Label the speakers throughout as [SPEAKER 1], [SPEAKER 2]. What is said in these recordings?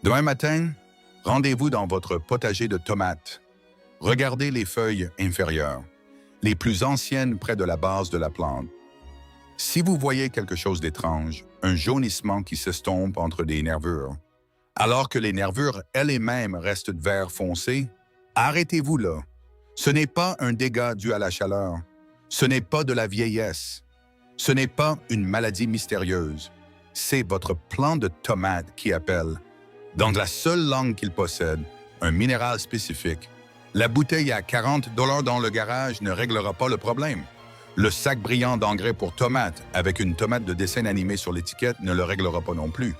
[SPEAKER 1] Demain matin, rendez-vous dans votre potager de tomates. Regardez les feuilles inférieures, les plus anciennes près de la base de la plante. Si vous voyez quelque chose d'étrange, un jaunissement qui s'estompe entre les nervures, alors que les nervures elles-mêmes restent de vert foncé, arrêtez-vous là. Ce n'est pas un dégât dû à la chaleur. Ce n'est pas de la vieillesse. Ce n'est pas une maladie mystérieuse. C'est votre plant de tomate qui appelle. Dans la seule langue qu'il possède, un minéral spécifique. La bouteille à 40 $ dans le garage ne réglera pas le problème. Le sac brillant d'engrais pour tomates avec une tomate de dessin animé sur l'étiquette ne le réglera pas non plus.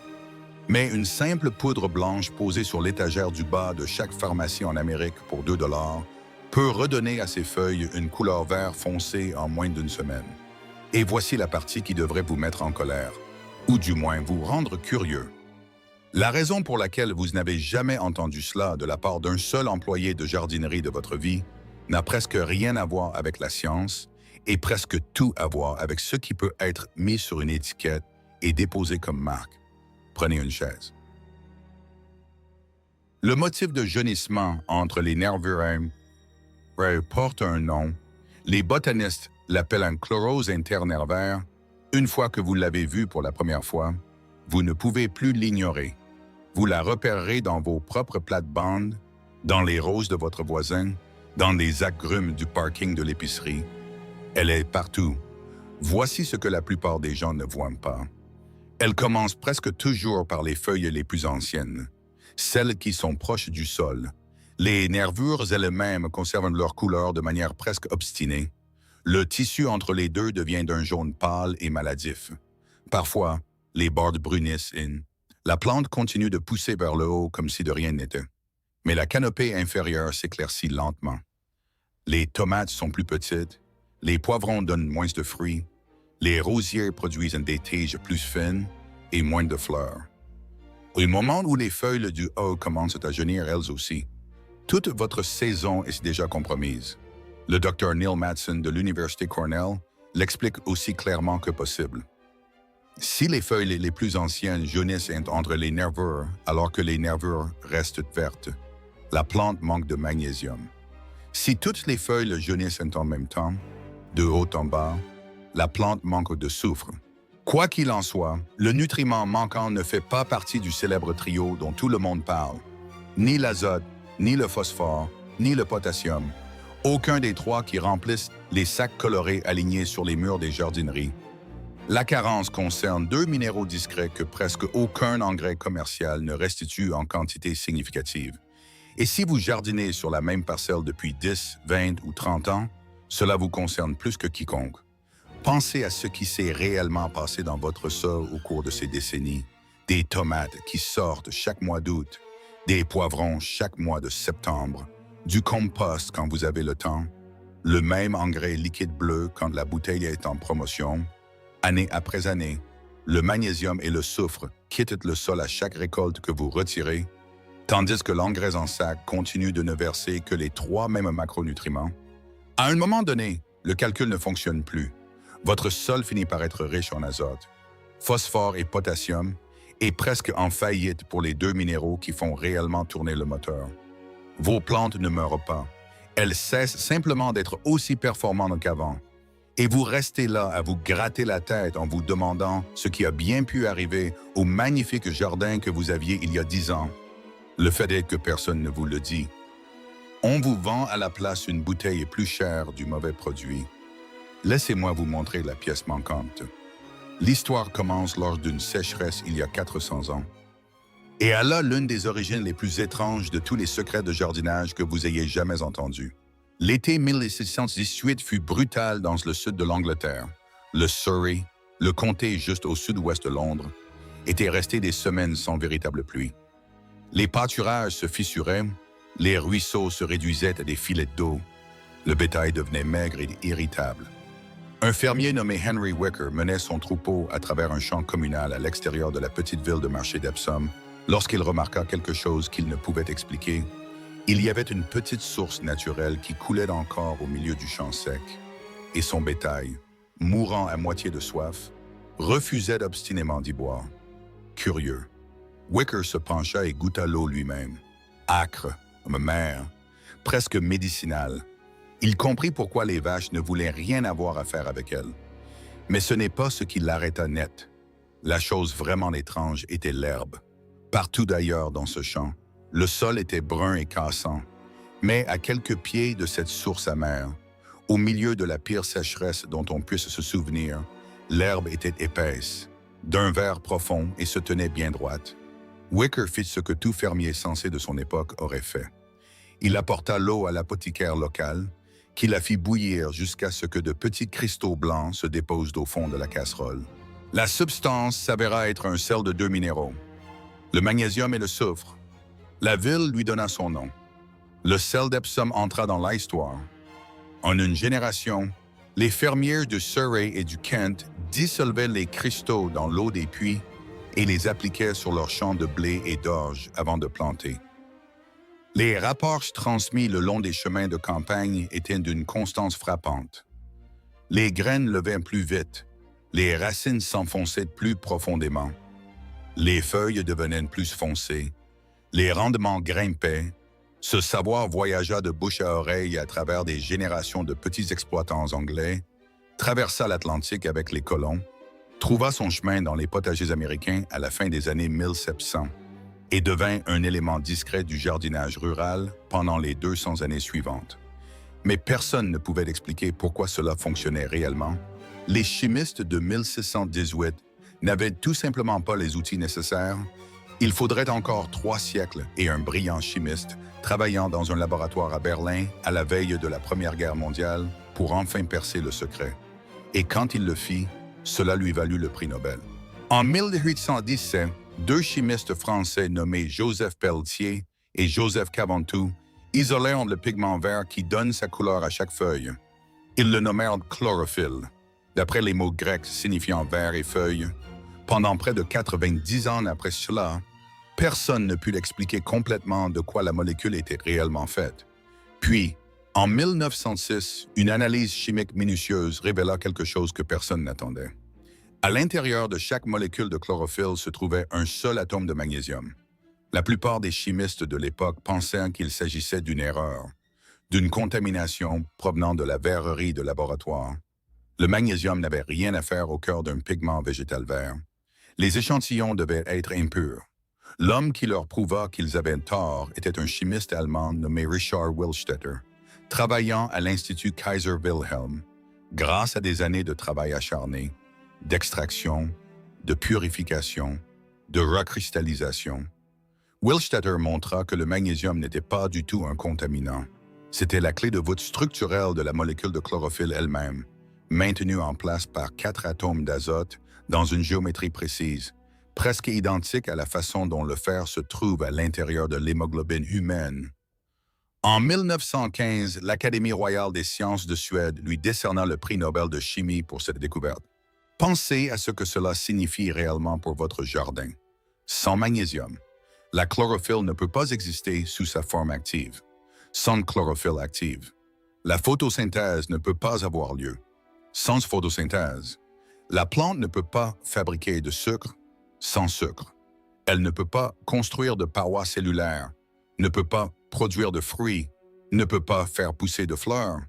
[SPEAKER 1] Mais une simple poudre blanche posée sur l'étagère du bas de chaque pharmacie en Amérique pour 2 $ peut redonner à ces feuilles une couleur vert foncé en moins d'une semaine. Et voici la partie qui devrait vous mettre en colère, ou du moins vous rendre curieux. La raison pour laquelle vous n'avez jamais entendu cela de la part d'un seul employé de jardinerie de votre vie n'a presque rien à voir avec la science et presque tout à voir avec ce qui peut être mis sur une étiquette et déposé comme marque. Prenez une chaise. Le motif de jaunissement entre les nervures porte un nom. Les botanistes l'appellent un chlorose internervaire. Une fois que vous l'avez vu pour la première fois, vous ne pouvez plus l'ignorer. Vous la repérerez dans vos propres plates-bandes, dans les roses de votre voisin, dans les agrumes du parking de l'épicerie. Elle est partout. Voici ce que la plupart des gens ne voient pas. Elle commence presque toujours par les feuilles les plus anciennes, celles qui sont proches du sol. Les nervures elles-mêmes conservent leur couleur de manière presque obstinée. Le tissu entre les deux devient d'un jaune pâle et maladif. Parfois, les bords brunissent et la plante continue de pousser vers le haut comme si de rien n'était. Mais la canopée inférieure s'éclaircit lentement. Les tomates sont plus petites, les poivrons donnent moins de fruits, les rosiers produisent des tiges plus fines et moins de fleurs. Au moment où les feuilles du haut commencent à jaunir elles aussi, toute votre saison est déjà compromise. Le Dr. Neil Madsen de l'Université Cornell l'explique aussi clairement que possible. Si les feuilles les plus anciennes jaunissent entre les nervures alors que les nervures restent vertes, la plante manque de magnésium. Si toutes les feuilles jaunissent en même temps, de haut en bas, la plante manque de soufre. Quoi qu'il en soit, le nutriment manquant ne fait pas partie du célèbre trio dont tout le monde parle. Ni l'azote, ni le phosphore, ni le potassium. Aucun des trois qui remplissent les sacs colorés alignés sur les murs des jardineries. La carence concerne deux minéraux discrets que presque aucun engrais commercial ne restitue en quantité significative. Et si vous jardinez sur la même parcelle depuis 10, 20 ou 30 ans, cela vous concerne plus que quiconque. Pensez à ce qui s'est réellement passé dans votre sol au cours de ces décennies. Des tomates qui sortent chaque mois d'août, des poivrons chaque mois de septembre, du compost quand vous avez le temps, le même engrais liquide bleu quand la bouteille est en promotion. Année après année, le magnésium et le soufre quittent le sol à chaque récolte que vous retirez, tandis que l'engrais en sac continue de ne verser que les trois mêmes macronutriments. À un moment donné, le calcul ne fonctionne plus. Votre sol finit par être riche en azote, phosphore et potassium, et presque en faillite pour les deux minéraux qui font réellement tourner le moteur. Vos plantes ne meurent pas. Elles cessent simplement d'être aussi performantes qu'avant. Et vous restez là à vous gratter la tête en vous demandant ce qui a bien pu arriver au magnifique jardin que vous aviez il y a 10 ans. Le fait est que personne ne vous le dit. On vous vend à la place une bouteille plus chère du mauvais produit. Laissez-moi vous montrer la pièce manquante. L'histoire commence lors d'une sécheresse il y a 400 ans. Et elle a l'une des origines les plus étranges de tous les secrets de jardinage que vous ayez jamais entendus. L'été 1618 fut brutal dans le sud de l'Angleterre. Le Surrey, le comté juste au sud-ouest de Londres, était resté des semaines sans véritable pluie. Les pâturages se fissuraient, les ruisseaux se réduisaient à des filets d'eau, le bétail devenait maigre et irritable. Un fermier nommé Henry Wicker menait son troupeau à travers un champ communal à l'extérieur de la petite ville de marché d'Epsom lorsqu'il remarqua quelque chose qu'il ne pouvait expliquer. Il y avait une petite source naturelle qui coulait encore au milieu du champ sec, et son bétail, mourant à moitié de soif, refusait obstinément d'y boire. Curieux. Wicker se pencha et goûta l'eau lui-même. Âcre, amère, presque médicinale. Il comprit pourquoi les vaches ne voulaient rien avoir à faire avec elle. Mais ce n'est pas ce qui l'arrêta net. La chose vraiment étrange était l'herbe. Partout d'ailleurs dans ce champ, le sol était brun et cassant. Mais à quelques pieds de cette source amère, au milieu de la pire sécheresse dont on puisse se souvenir, l'herbe était épaisse, d'un vert profond et se tenait bien droite. Wicker fit ce que tout fermier sensé de son époque aurait fait. Il apporta l'eau à l'apothicaire local, qui la fit bouillir jusqu'à ce que de petits cristaux blancs se déposent au fond de la casserole. La substance s'avéra être un sel de 2 minéraux, le magnésium et le soufre. La ville lui donna son nom. Le sel d'Epsom entra dans l'histoire. En une génération, les fermiers de Surrey et du Kent dissolvaient les cristaux dans l'eau des puits et les appliquaient sur leurs champs de blé et d'orge avant de planter. Les rapports transmis le long des chemins de campagne étaient d'une constance frappante. Les graines levaient plus vite, les racines s'enfonçaient plus profondément, les feuilles devenaient plus foncées, les rendements grimpaient. Ce savoir voyagea de bouche à oreille à travers des générations de petits exploitants anglais, traversa l'Atlantique avec les colons, trouva son chemin dans les potagers américains à la fin des années 1700 et devint un élément discret du jardinage rural pendant les 200 années suivantes. Mais personne ne pouvait expliquer pourquoi cela fonctionnait réellement. Les chimistes de 1618 n'avaient tout simplement pas les outils nécessaires. Il faudrait encore 3 siècles et un brillant chimiste travaillant dans un laboratoire à Berlin à la veille de la Première Guerre mondiale pour enfin percer le secret. Et quand il le fit, cela lui valut le prix Nobel. En 1817, 2 chimistes français nommés Joseph Pelletier et Joseph Caventou isolèrent le pigment vert qui donne sa couleur à chaque feuille. Ils le nommèrent chlorophylle, d'après les mots grecs signifiant vert et feuille. Pendant près de 90 ans après cela, personne ne put l'expliquer complètement de quoi la molécule était réellement faite. Puis, en 1906, une analyse chimique minutieuse révéla quelque chose que personne n'attendait. À l'intérieur de chaque molécule de chlorophylle se trouvait un seul atome de magnésium. La plupart des chimistes de l'époque pensaient qu'il s'agissait d'une erreur, d'une contamination provenant de la verrerie de laboratoire. Le magnésium n'avait rien à faire au cœur d'un pigment végétal vert. Les échantillons devaient être impurs. L'homme qui leur prouva qu'ils avaient tort était un chimiste allemand nommé Richard Willstätter, travaillant à l'Institut Kaiser Wilhelm. Grâce à des années de travail acharné, d'extraction, de purification, de recristallisation, Willstätter montra que le magnésium n'était pas du tout un contaminant. C'était la clé de voûte structurelle de la molécule de chlorophylle elle-même, maintenue en place par 4 atomes d'azote dans une géométrie précise, presque identique à la façon dont le fer se trouve à l'intérieur de l'hémoglobine humaine. En 1915, l'Académie royale des sciences de Suède lui décerna le prix Nobel de chimie pour cette découverte. Pensez à ce que cela signifie réellement pour votre jardin. Sans magnésium, la chlorophylle ne peut pas exister sous sa forme active. Sans chlorophylle active, la photosynthèse ne peut pas avoir lieu. Sans photosynthèse, la plante ne peut pas fabriquer de sucre sans sucre. Elle ne peut pas construire de parois cellulaires, ne peut pas produire de fruits, ne peut pas faire pousser de fleurs.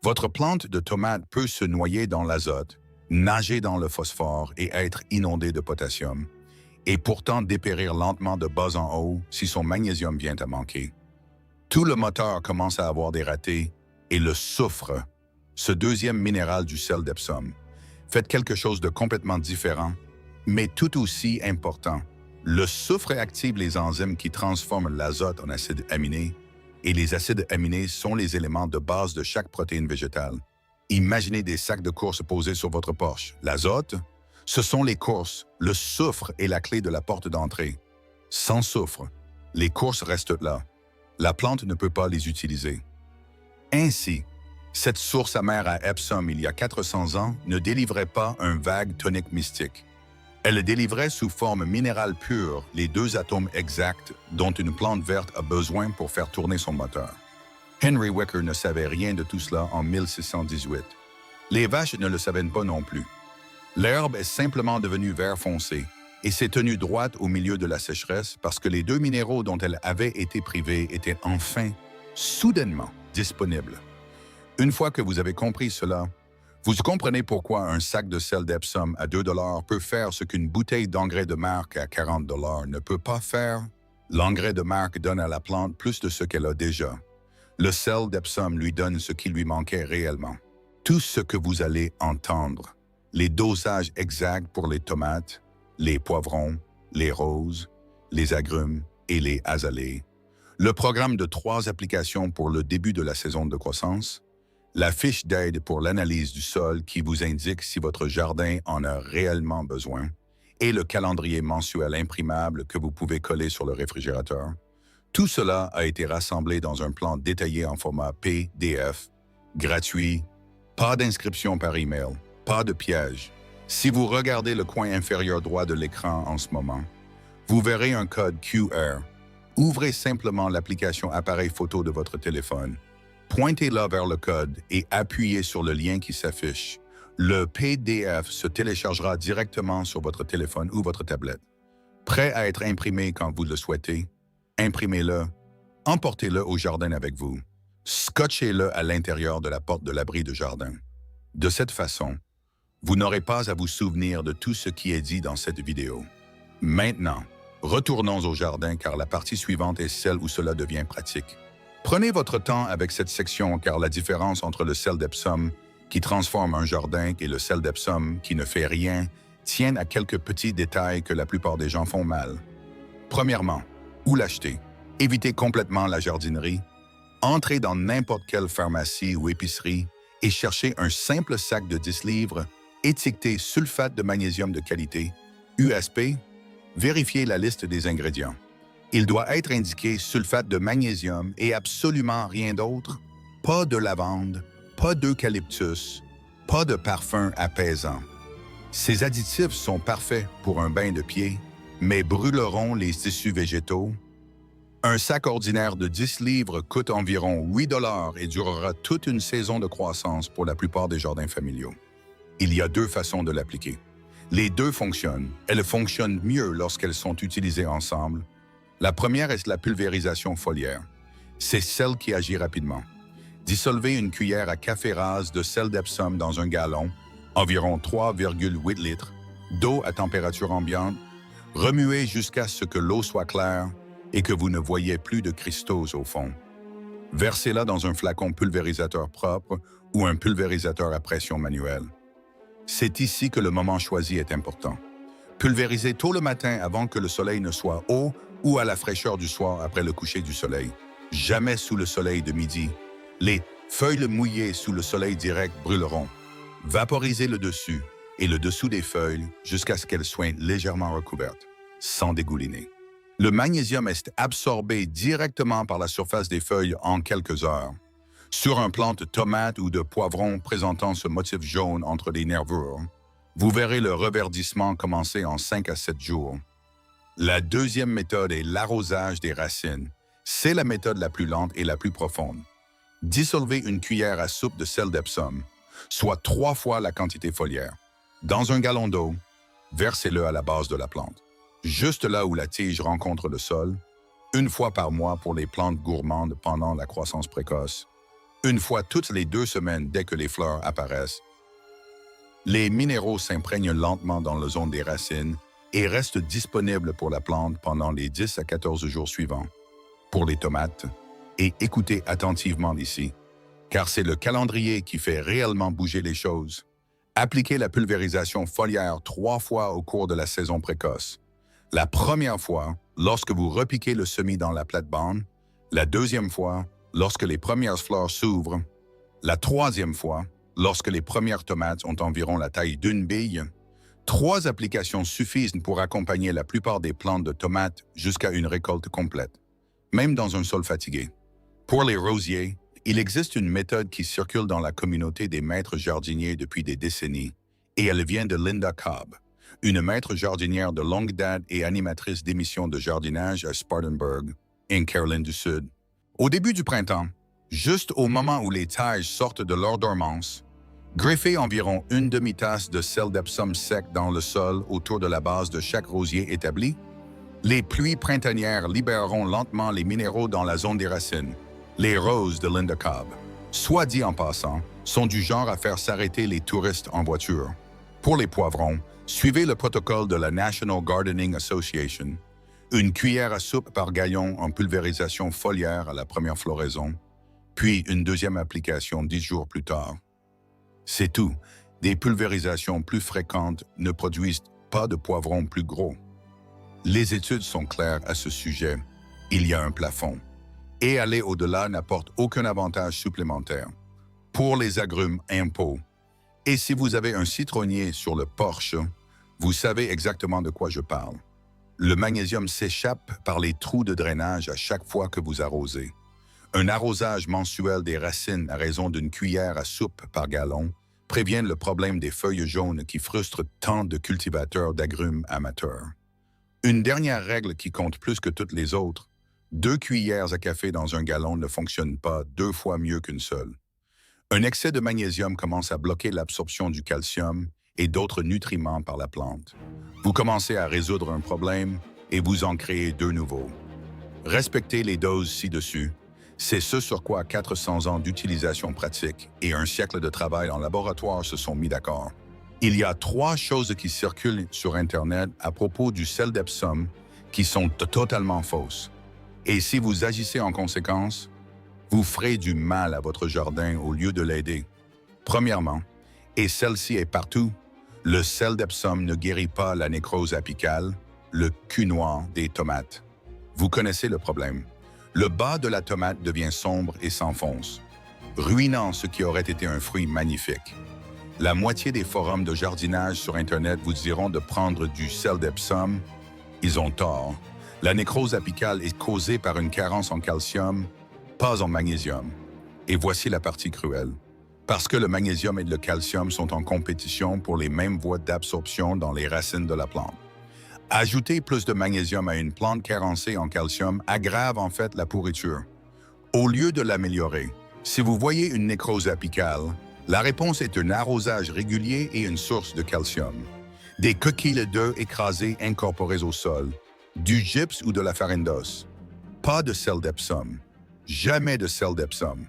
[SPEAKER 1] Votre plante de tomate peut se noyer dans l'azote, nager dans le phosphore et être inondée de potassium, et pourtant dépérir lentement de bas en haut si son magnésium vient à manquer. Tout le moteur commence à avoir des ratés, et le soufre, ce deuxième minéral du sel d'Epsom, fait quelque chose de complètement différent, mais tout aussi important. Le soufre active les enzymes qui transforment l'azote en acides aminés, et les acides aminés sont les éléments de base de chaque protéine végétale. Imaginez des sacs de courses posés sur votre porche. L'azote, ce sont les courses. Le soufre est la clé de la porte d'entrée. Sans soufre, les courses restent là. La plante ne peut pas les utiliser. Ainsi, cette source amère à Epsom il y a 400 ans ne délivrait pas un vague tonique mystique. Elle délivrait sous forme minérale pure les 2 atomes exacts dont une plante verte a besoin pour faire tourner son moteur. Henry Wicker ne savait rien de tout cela en 1618. Les vaches ne le savaient pas non plus. L'herbe est simplement devenue vert foncé, et s'est tenue droite au milieu de la sécheresse parce que les 2 minéraux dont elle avait été privée étaient enfin, soudainement, disponibles. Une fois que vous avez compris cela, vous comprenez pourquoi un sac de sel d'Epsom à 2 peut faire ce qu'une bouteille d'engrais de marque à 40 ne peut pas faire. L'engrais de marque donne à la plante plus de ce qu'elle a déjà. Le sel d'Epsom lui donne ce qui lui manquait réellement. Tout ce que vous allez entendre, les dosages exacts pour les tomates, les poivrons, les roses, les agrumes et les azalées, le programme de 3 applications pour le début de la saison de croissance, la fiche d'aide pour l'analyse du sol qui vous indique si votre jardin en a réellement besoin, et le calendrier mensuel imprimable que vous pouvez coller sur le réfrigérateur. Tout cela a été rassemblé dans un plan détaillé en format PDF, gratuit, pas d'inscription par email, pas de piège. Si vous regardez le coin inférieur droit de l'écran en ce moment, vous verrez un code QR. Ouvrez simplement l'application appareil photo de votre téléphone. Pointez-la vers le code et appuyez sur le lien qui s'affiche. Le PDF se téléchargera directement sur votre téléphone ou votre tablette. Prêt à être imprimé quand vous le souhaitez, imprimez-le, emportez-le au jardin avec vous, scotchez-le à l'intérieur de la porte de l'abri de jardin. De cette façon, vous n'aurez pas à vous souvenir de tout ce qui est dit dans cette vidéo. Maintenant, retournons au jardin car la partie suivante est celle où cela devient pratique. Prenez votre temps avec cette section car la différence entre le sel d'Epsom qui transforme un jardin et le sel d'Epsom qui ne fait rien tiennent à quelques petits détails que la plupart des gens font mal. Premièrement, où l'acheter? Évitez complètement la jardinerie. Entrez dans n'importe quelle pharmacie ou épicerie et cherchez un simple sac de 10 livres étiqueté sulfate de magnésium de qualité, USP. Vérifiez la liste des ingrédients. Il doit être indiqué sulfate de magnésium et absolument rien d'autre. Pas de lavande, pas d'eucalyptus, pas de parfum apaisant. Ces additifs sont parfaits pour un bain de pied, mais brûleront les tissus végétaux. Un sac ordinaire de 10 livres coûte environ 8 $ et durera toute une saison de croissance pour la plupart des jardins familiaux. Il y a 2 façons de l'appliquer. Les 2 fonctionnent. Elles fonctionnent mieux lorsqu'elles sont utilisées ensemble. La première est la pulvérisation foliaire. C'est celle qui agit rapidement. Dissolvez une cuillère à café rase de sel d'Epsom dans un gallon, environ 3,8 litres, d'eau à température ambiante. Remuez jusqu'à ce que l'eau soit claire et que vous ne voyez plus de cristaux au fond. Versez-la dans un flacon pulvérisateur propre ou un pulvérisateur à pression manuelle. C'est ici que le moment choisi est important. Pulvérisez tôt le matin avant que le soleil ne soit haut ou à la fraîcheur du soir après le coucher du soleil. Jamais sous le soleil de midi. Les feuilles mouillées sous le soleil direct brûleront. Vaporisez le dessus et le dessous des feuilles jusqu'à ce qu'elles soient légèrement recouvertes, sans dégouliner. Le magnésium est absorbé directement par la surface des feuilles en quelques heures. Sur un plant de tomate ou de poivron présentant ce motif jaune entre les nervures, vous verrez le reverdissement commencer en 5 à 7 jours. La deuxième méthode est l'arrosage des racines. C'est la méthode la plus lente et la plus profonde. Dissolvez une cuillère à soupe de sel d'Epsom, soit 3 fois la quantité foliaire. Dans un gallon d'eau, versez-le à la base de la plante, juste là où la tige rencontre le sol, 1 fois par mois pour les plantes gourmandes pendant la croissance précoce, 1 fois toutes les 2 semaines dès que les fleurs apparaissent. Les minéraux s'imprègnent lentement dans la zone des racines et restent disponibles pour la plante pendant les 10 à 14 jours suivants. Pour les tomates, et écoutez attentivement ici, car c'est le calendrier qui fait réellement bouger les choses. Appliquez la pulvérisation foliaire 3 fois au cours de la saison précoce. La première fois, lorsque vous repiquez le semis dans la plate-bande, la deuxième fois, lorsque les premières fleurs s'ouvrent, la troisième fois, lorsque les premières tomates ont environ la taille d'une bille. 3 applications suffisent pour accompagner la plupart des plantes de tomates jusqu'à une récolte complète, même dans un sol fatigué. Pour les rosiers, il existe une méthode qui circule dans la communauté des maîtres jardiniers depuis des décennies, et elle vient de Linda Cobb, une maître jardinière de longue date et animatrice d'émissions de jardinage à Spartanburg, en Caroline du Sud. Au début du printemps, juste au moment où les tiges sortent de leur dormance, Greffez environ une demi-tasse de sel d'Epsom sec dans le sol autour de la base de chaque rosier établi. Les pluies printanières libéreront lentement les minéraux dans la zone des racines. Les roses de Linda Cobb, soit dit en passant, sont du genre à faire s'arrêter les touristes en voiture. Pour les poivrons, suivez le protocole de la National Gardening Association. Une cuillère à soupe par gallon en pulvérisation foliaire à la première floraison, puis une deuxième application 10 jours plus tard. C'est tout. Des pulvérisations plus fréquentes ne produisent pas de poivrons plus gros. Les études sont claires à ce sujet. Il y a un plafond. Et aller au-delà n'apporte aucun avantage supplémentaire. Pour les agrumes impôts, et si vous avez un citronnier sur le porche, vous savez exactement de quoi je parle. Le magnésium s'échappe par les trous de drainage à chaque fois que vous arrosez. Un arrosage mensuel des racines à raison d'une cuillère à soupe par gallon prévient le problème des feuilles jaunes qui frustrent tant de cultivateurs d'agrumes amateurs. Une dernière règle qui compte plus que toutes les autres, 2 cuillères à café dans un gallon ne fonctionnent pas 2 fois mieux qu'une seule. Un excès de magnésium commence à bloquer l'absorption du calcium et d'autres nutriments par la plante. Vous commencez à résoudre un problème et vous en créez 2 nouveaux. Respectez les doses ci-dessus. C'est ce sur quoi 400 ans d'utilisation pratique et un siècle de travail en laboratoire se sont mis d'accord. Il y a 3 choses qui circulent sur Internet à propos du sel d'Epsom qui sont totalement fausses. Et si vous agissez en conséquence, vous ferez du mal à votre jardin au lieu de l'aider. Premièrement, et celle-ci est partout, le sel d'Epsom ne guérit pas la nécrose apicale, le cul noir des tomates. Vous connaissez le problème. Le bas de la tomate devient sombre et s'enfonce, ruinant ce qui aurait été un fruit magnifique. La moitié des forums de jardinage sur Internet vous diront de prendre du sel d'Epsom. Ils ont tort. La nécrose apicale est causée par une carence en calcium, pas en magnésium. Et voici la partie cruelle. Parce que le magnésium et le calcium sont en compétition pour les mêmes voies d'absorption dans les racines de la plante. Ajouter plus de magnésium à une plante carencée en calcium aggrave en fait la pourriture. Au lieu de l'améliorer, si vous voyez une nécrose apicale, la réponse est un arrosage régulier et une source de calcium. Des coquilles d'œufs écrasées incorporées au sol, du gypse ou de la farine d'os. Pas de sel d'Epsom. Jamais de sel d'Epsom.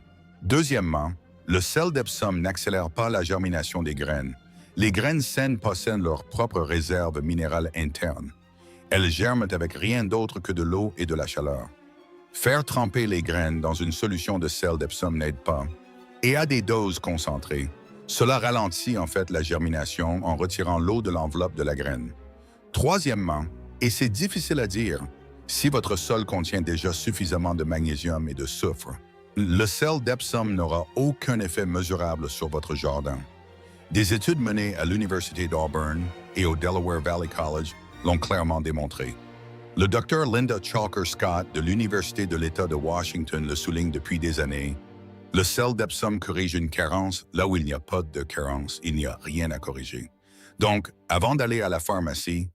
[SPEAKER 1] Deuxièmement, le sel d'Epsom n'accélère pas la germination des graines. Les graines saines possèdent leur propre réserve minérale interne. Elles germent avec rien d'autre que de l'eau et de la chaleur. Faire tremper les graines dans une solution de sel d'Epsom n'aide pas. Et à des doses concentrées, cela ralentit en fait la germination en retirant l'eau de l'enveloppe de la graine. Troisièmement, et c'est difficile à dire, si votre sol contient déjà suffisamment de magnésium et de soufre, le sel d'Epsom n'aura aucun effet mesurable sur votre jardin. Des études menées à l'Université d'Auburn et au Delaware Valley College l'ont clairement démontré. Le Dr Linda Chalker Scott de l'Université de l'État de Washington le souligne depuis des années. Le sel d'Epsom corrige une carence là où il n'y a pas de carence, il n'y a rien à corriger. Donc, avant d'aller à la pharmacie,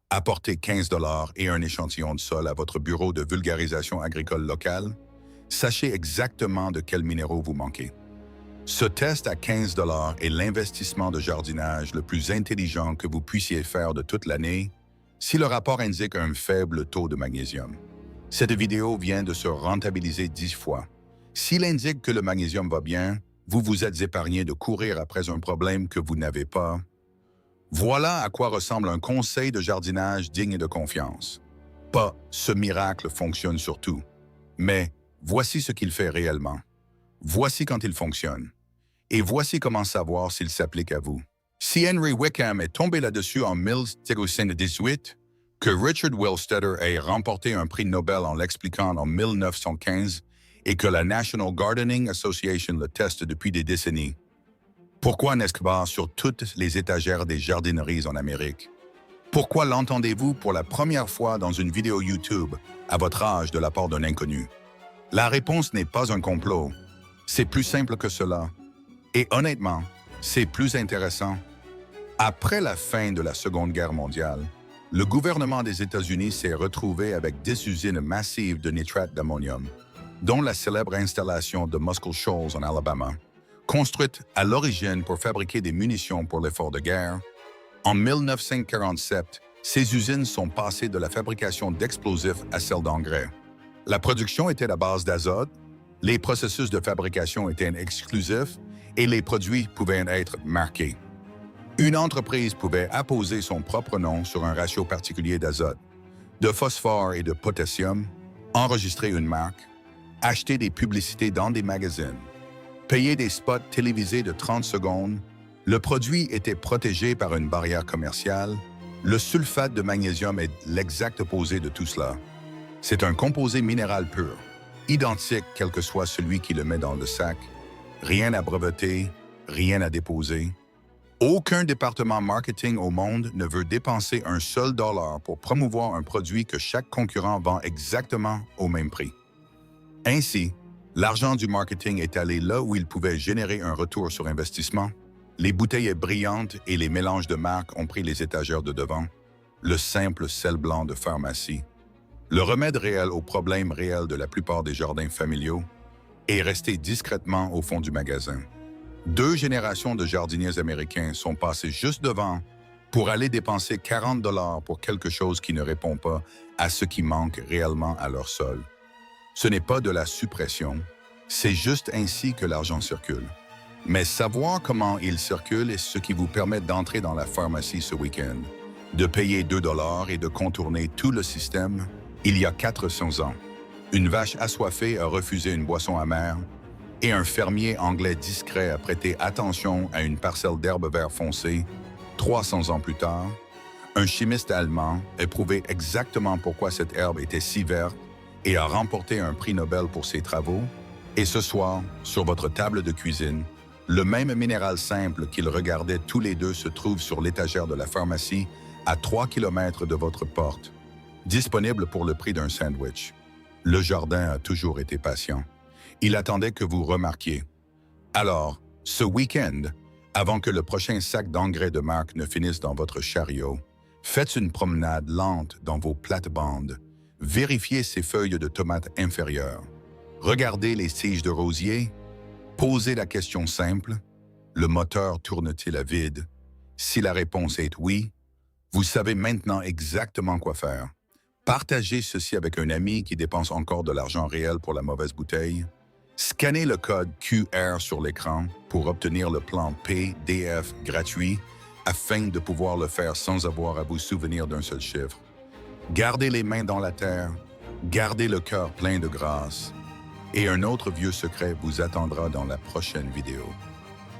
[SPEAKER 1] apportez 15 $ et un échantillon de sol à votre bureau de vulgarisation agricole locale. Sachez exactement de quels minéraux vous manquez. Ce test à 15 $ est l'investissement de jardinage le plus intelligent que vous puissiez faire de toute l'année si le rapport indique un faible taux de magnésium. Cette vidéo vient de se rentabiliser 10 fois. S'il indique que le magnésium va bien, vous vous êtes épargné de courir après un problème que vous n'avez pas. Voilà à quoi ressemble un conseil de jardinage digne de confiance. Pas « ce miracle fonctionne sur tout », mais voici ce qu'il fait réellement. Voici quand il fonctionne. Et voici comment savoir s'il s'applique à vous. Si Henry Wickham est tombé là-dessus en 1918, que Richard Willstetter ait remporté un prix Nobel en l'expliquant en 1915 et que la National Gardening Association le teste depuis des décennies, pourquoi n'est-ce pas sur toutes les étagères des jardineries en Amérique? Pourquoi l'entendez-vous pour la première fois dans une vidéo YouTube à votre âge de la part d'un inconnu? La réponse n'est pas un complot. C'est plus simple que cela. Et honnêtement, c'est plus intéressant. Après la fin de la Seconde Guerre mondiale, le gouvernement des États-Unis s'est retrouvé avec 10 usines massives de nitrate d'ammonium, dont la célèbre installation de Muscle Shoals en Alabama, Construites à l'origine pour fabriquer des munitions pour l'effort de guerre, en 1947, ces usines sont passées de la fabrication d'explosifs à celle d'engrais. La production était à base d'azote, les processus de fabrication étaient exclusifs et les produits pouvaient être marqués. Une entreprise pouvait apposer son propre nom sur un ratio particulier d'azote, de phosphore et de potassium, enregistrer une marque, acheter des publicités dans des magazines, payer des spots télévisés de 30 secondes. Le produit était protégé par une barrière commerciale. Le sulfate de magnésium est l'exact opposé de tout cela. C'est un composé minéral pur, identique quel que soit celui qui le met dans le sac. Rien à breveter, rien à déposer. Aucun département marketing au monde ne veut dépenser un seul dollar pour promouvoir un produit que chaque concurrent vend exactement au même prix. Ainsi, l'argent du marketing est allé là où il pouvait générer un retour sur investissement. Les bouteilles brillantes et les mélanges de marques ont pris les étagères de devant. Le simple sel blanc de pharmacie, le remède réel aux problèmes réels de la plupart des jardins familiaux, est resté discrètement au fond du magasin. 2 générations de jardiniers américains sont passés juste devant pour aller dépenser 40 $ pour quelque chose qui ne répond pas à ce qui manque réellement à leur sol. Ce n'est pas de la suppression, c'est juste ainsi que l'argent circule. Mais savoir comment il circule est ce qui vous permet d'entrer dans la pharmacie ce week-end, de payer 2 $ et de contourner tout le système. Il y a 400 ans, une vache assoiffée a refusé une boisson amère et un fermier anglais discret a prêté attention à une parcelle d'herbe vert foncé. 300 ans plus tard, un chimiste allemand a prouvé exactement pourquoi cette herbe était si verte et a remporté un prix Nobel pour ses travaux. Et ce soir, sur votre table de cuisine, le même minéral simple qu'ils regardaient tous les deux se trouve sur l'étagère de la pharmacie à 3 km de votre porte, disponible pour le prix d'un sandwich. Le jardin a toujours été patient. Il attendait que vous remarquiez. Alors, ce week-end, avant que le prochain sac d'engrais de marque ne finisse dans votre chariot, faites une promenade lente dans vos plates-bandes. Vérifiez ces feuilles de tomates inférieures. Regardez les tiges de rosier. Posez la question simple, le moteur tourne-t-il à vide? Si la réponse est oui, vous savez maintenant exactement quoi faire. Partagez ceci avec un ami qui dépense encore de l'argent réel pour la mauvaise bouteille. Scannez le code QR sur l'écran pour obtenir le plan PDF gratuit afin de pouvoir le faire sans avoir à vous souvenir d'un seul chiffre. Gardez les mains dans la terre, gardez le cœur plein de grâce. Et un autre vieux secret vous attendra dans la prochaine vidéo.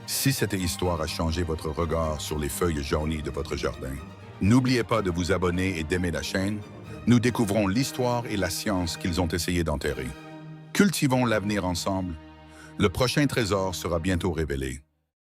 [SPEAKER 1] Si cette histoire a changé votre regard sur les feuilles jaunies de votre jardin, n'oubliez pas de vous abonner et d'aimer la chaîne. Nous découvrons l'histoire et la science qu'ils ont essayé d'enterrer. Cultivons l'avenir ensemble. Le prochain trésor sera bientôt révélé.